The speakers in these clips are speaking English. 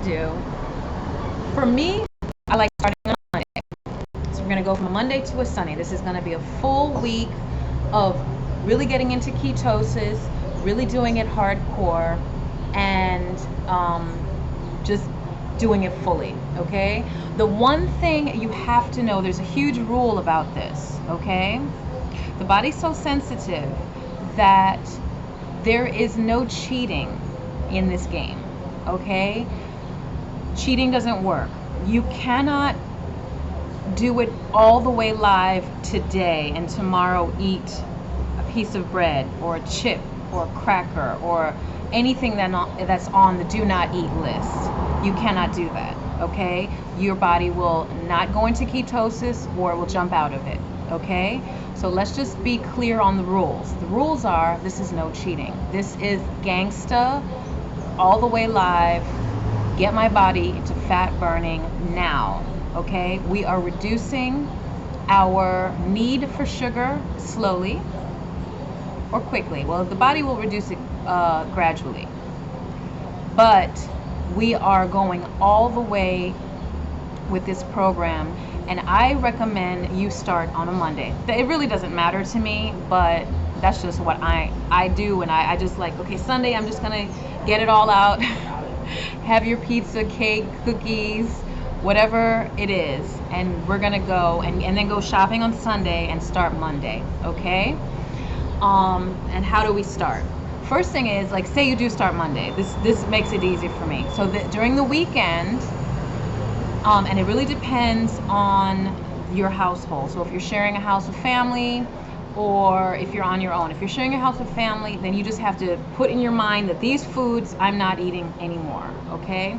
do, for me, I like starting on Monday. So we're going to go from a Monday to a Sunday. This is going to be a full week of really getting into ketosis, really doing it hardcore, and just doing it fully, okay? The one thing you have to know, there's a huge rule about this, okay? The body's so sensitive that there is no cheating in this game, okay? Cheating doesn't work. You cannot do it all the way live today and tomorrow eat a piece of bread or a chip or a cracker or anything that's on the do not eat list. You cannot do that, okay? Your body will not go into ketosis or will jump out of it, okay? So let's just be clear on the rules. The rules are, this is no cheating. This is gangsta, all the way live, get my body into fat burning now, okay? We are reducing our need for sugar slowly or quickly. Well, the body will reduce it gradually. But we are going all the way with this program, and I recommend you start on a Monday. It really doesn't matter to me, but that's just what I do, and I just like, okay, Sunday I'm just gonna get it all out. Have your pizza, cake, cookies, whatever it is, and we're gonna go and then go shopping on Sunday and start Monday, okay? And how do we start? First thing is, like, say you do start Monday. This makes it easy for me. So during the weekend, and it really depends on your household. So if you're sharing a house with family, or if you're on your own. If you're sharing a house with family, then you just have to put in your mind that these foods I'm not eating anymore, okay?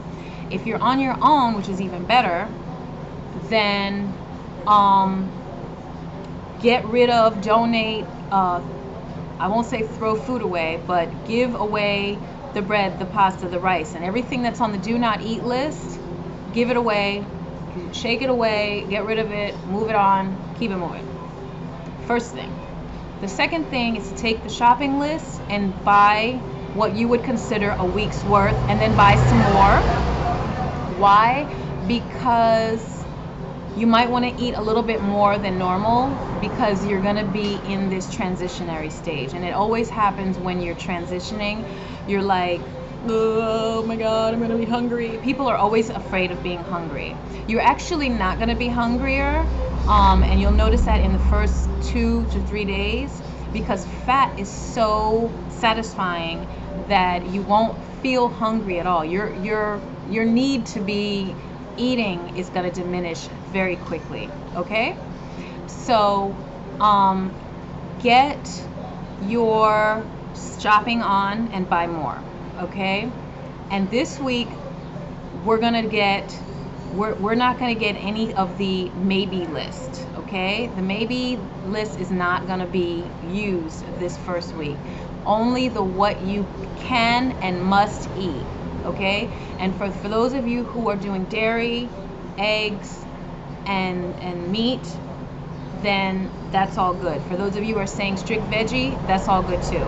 If you're on your own, which is even better, then get rid of, donate, I won't say throw food away, but give away the bread, the pasta, the rice, and everything that's on the do not eat list. Give it away, shake it away, get rid of it, move it on, keep it moving. First thing. The second thing is to take the shopping list and buy what you would consider a week's worth, and then buy some more. Why? Because you might want to eat a little bit more than normal, because you're going to be in this transitionary stage, and it always happens when you're transitioning. You're like, oh my god, I'm going to be hungry. People are always afraid of being hungry. You're actually not going to be hungrier, and you'll notice that in the first 2 to 3 days, because fat is so satisfying that you won't feel hungry at all. Your need to be eating is going to diminish very quickly, okay? So get your shopping on and buy more, okay? And this week we're not going to get any of the maybe list, okay? The maybe list is not going to be used this first week. Only the what you can and must eat, okay? And for those of you who are doing dairy, eggs, and meat, then that's all good. For those of you who are saying strict veggie, that's all good too.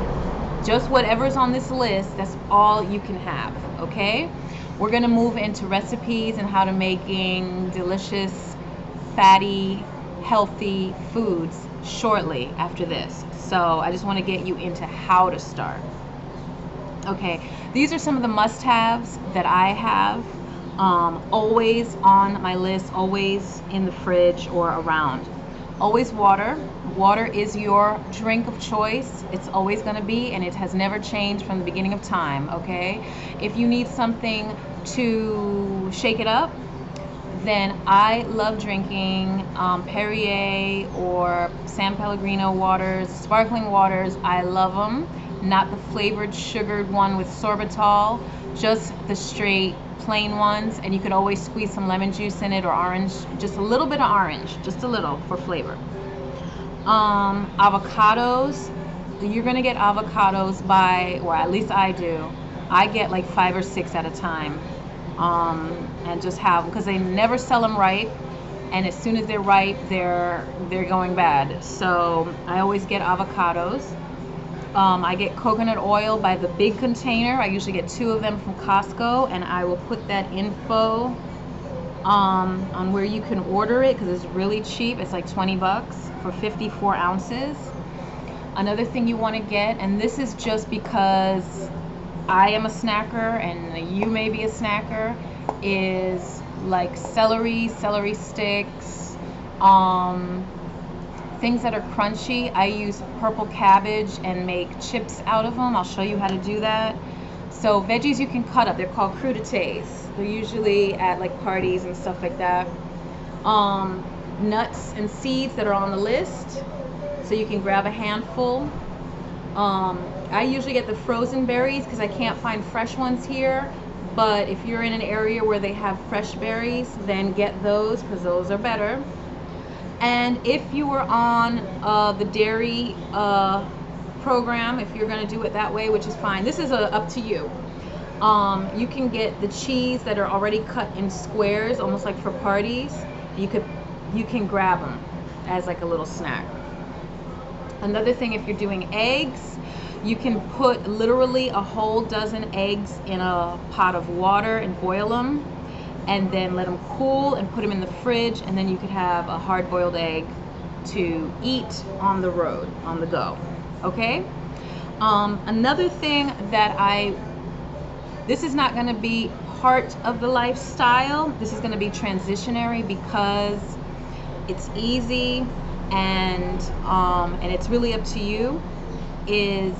Just whatever's on this list, that's all you can have, okay? We're gonna move into recipes and how to making delicious, fatty, healthy foods shortly after this. So I just want to get you into how to start. Okay, these are some of the must-haves that I have always on my list, always in the fridge or around. Always water. Water is your drink of choice. It's always going to be, and it has never changed from the beginning of time, okay? If you need something to shake it up, then I love drinking Perrier or San Pellegrino waters, sparkling waters. I love them. Not the flavored sugared one with sorbitol, just the straight plain ones. And you could always squeeze some lemon juice in it, or orange, just a little bit of orange, just a little for flavor. Avocados, you're gonna get avocados by, or at least I do, I get like 5 or 6 at a time, and just have them, because they never sell them ripe, and as soon as they're ripe, they're going bad. So I always get avocados. I get coconut oil by the big container. I usually get 2 of them from Costco, and I will put that info on where you can order it, because it's really cheap. It's like 20 bucks for 54 ounces. Another thing you want to get, and this is just because I am a snacker and you may be a snacker, is like celery sticks, things that are crunchy. I use purple cabbage and make chips out of them. I'll show you how to do that. So veggies you can cut up. They're called crudités. They're usually at like parties and stuff like that. Nuts and seeds that are on the list. So you can grab a handful. I usually get the frozen berries because I can't find fresh ones here. But if you're in an area where they have fresh berries, then get those, because those are better. And if you were on the dairy program, if you're going to do it that way, which is fine, this is up to you. You can get the cheese that are already cut in squares, almost like for parties. You can grab them as like a little snack. Another thing, if you're doing eggs, you can put literally a whole dozen eggs in a pot of water and boil them, and then let them cool and put them in the fridge, and then you could have a hard-boiled egg to eat on the road, on the go. Okay? Another thing that this is not going to be part of the lifestyle. This is going to be transitionary because it's easy and it's really up to you. Is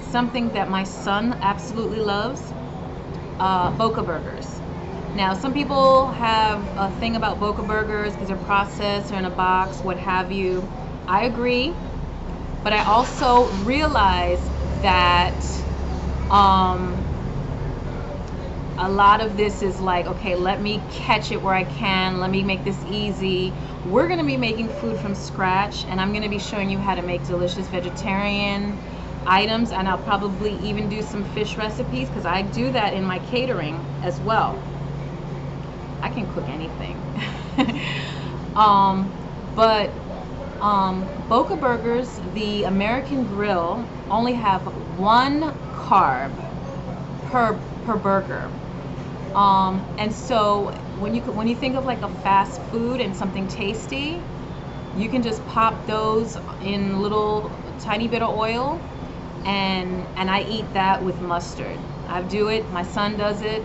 something that my son absolutely loves, Boca burgers. Now, some people have a thing about Boca burgers because they're processed or in a box, what have you. I agree, but I also realize that a lot of this is like, okay, let me catch it where I can, let me make this easy. We're going to be making food from scratch, and I'm going to be showing you how to make delicious vegetarian items, and I'll probably even do some fish recipes because I do that in my catering as well. I can cook anything. Boca burgers, the American Grill, only have 1 carb per burger. And so when you think of like a fast food and something tasty, you can just pop those in little tiny bit of oil, and I eat that with mustard. I do it, my son does it,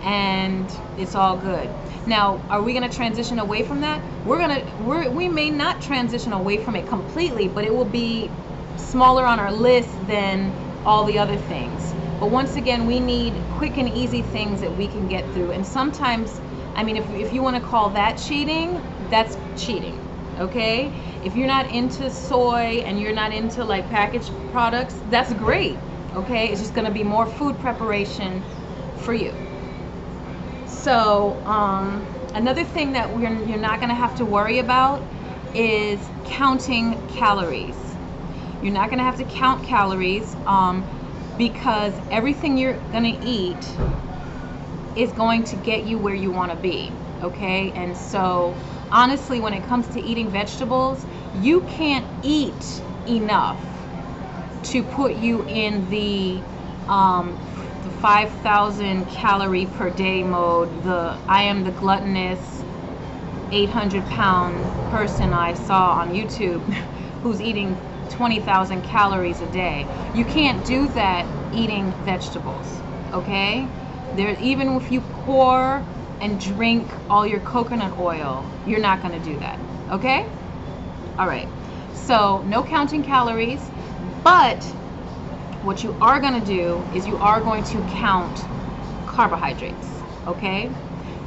and it's all good. Now, are we going to transition away from that? We may not transition away from it completely, but it will be smaller on our list than all the other things. But once again, we need quick and easy things that we can get through. And sometimes, I mean, if you want to call that cheating, that's cheating, okay? If you're not into soy and you're not into like packaged products, that's great, okay? It's just going to be more food preparation for you. So another thing that you're not going to have to worry about is counting calories. You're not going to have to count calories because everything you're going to eat is going to get you where you want to be, okay? And so honestly, when it comes to eating vegetables, you can't eat enough to put you in the 5,000 calorie per day mode. I am the gluttonous 800-pound person I saw on YouTube who's eating 20,000 calories a day. You can't do that eating vegetables, okay? Even if you pour and drink all your coconut oil, you're not going to do that, okay? All right, so no counting calories, but what you are going to do is you are going to count carbohydrates, okay?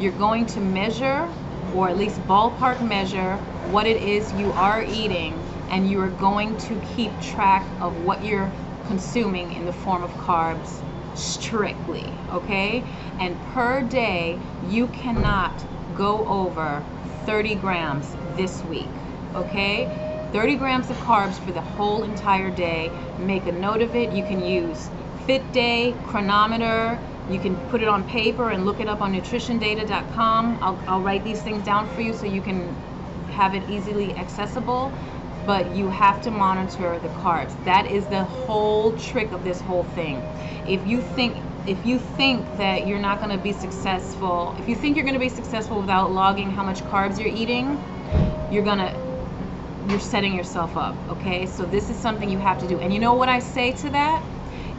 You're going to measure, or at least ballpark measure, what it is you are eating, and you are going to keep track of what you're consuming in the form of carbs strictly, okay? And per day, you cannot go over 30 grams this week, okay? 30 grams of carbs for the whole entire day. Make a note of it. You can use FitDay, Chronometer. You can put it on paper and look it up on nutritiondata.com. I'll write these things down for you so you can have it easily accessible. but you have to monitor the carbs. That is the whole trick of this whole thing. If you think that you're not going to be successful, if you think you're going to be successful without logging how much carbs you're eating, you're setting yourself up, okay? So this is something you have to do. And you know what I say to that?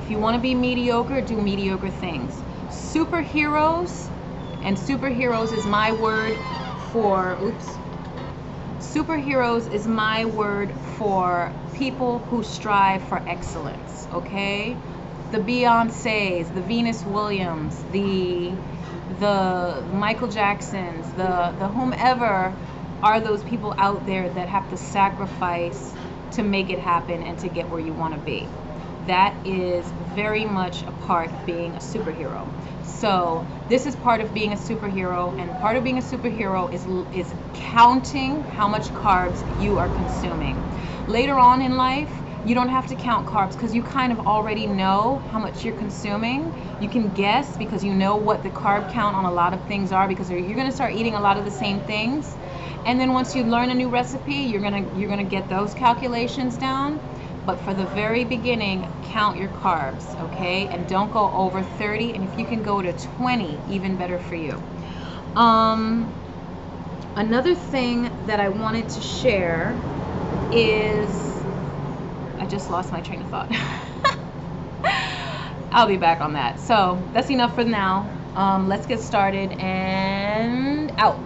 If you want to be mediocre, do mediocre things. Superheroes, and superheroes is my word for, superheroes is my word for people who strive for excellence, okay? The Beyoncés, the Venus Williams, the Michael Jacksons, the whomever are those people out there that have to sacrifice to make it happen and to get where you want to be. That is very much a part of being a superhero. So this is part of being a superhero, and part of being a superhero is counting how much carbs you are consuming. Later on in life, you don't have to count carbs because you kind of already know how much you're consuming. You can guess because you know what the carb count on a lot of things are, because you're going to start eating a lot of the same things. And then once you learn a new recipe, you're gonna get those calculations down. But for the very beginning, count your carbs, okay? And don't go over 30. And if you can go to 20, even better for you. Another thing that I wanted to share is, I just lost my train of thought. I'll be back on that. So that's enough for now. Let's get started and out.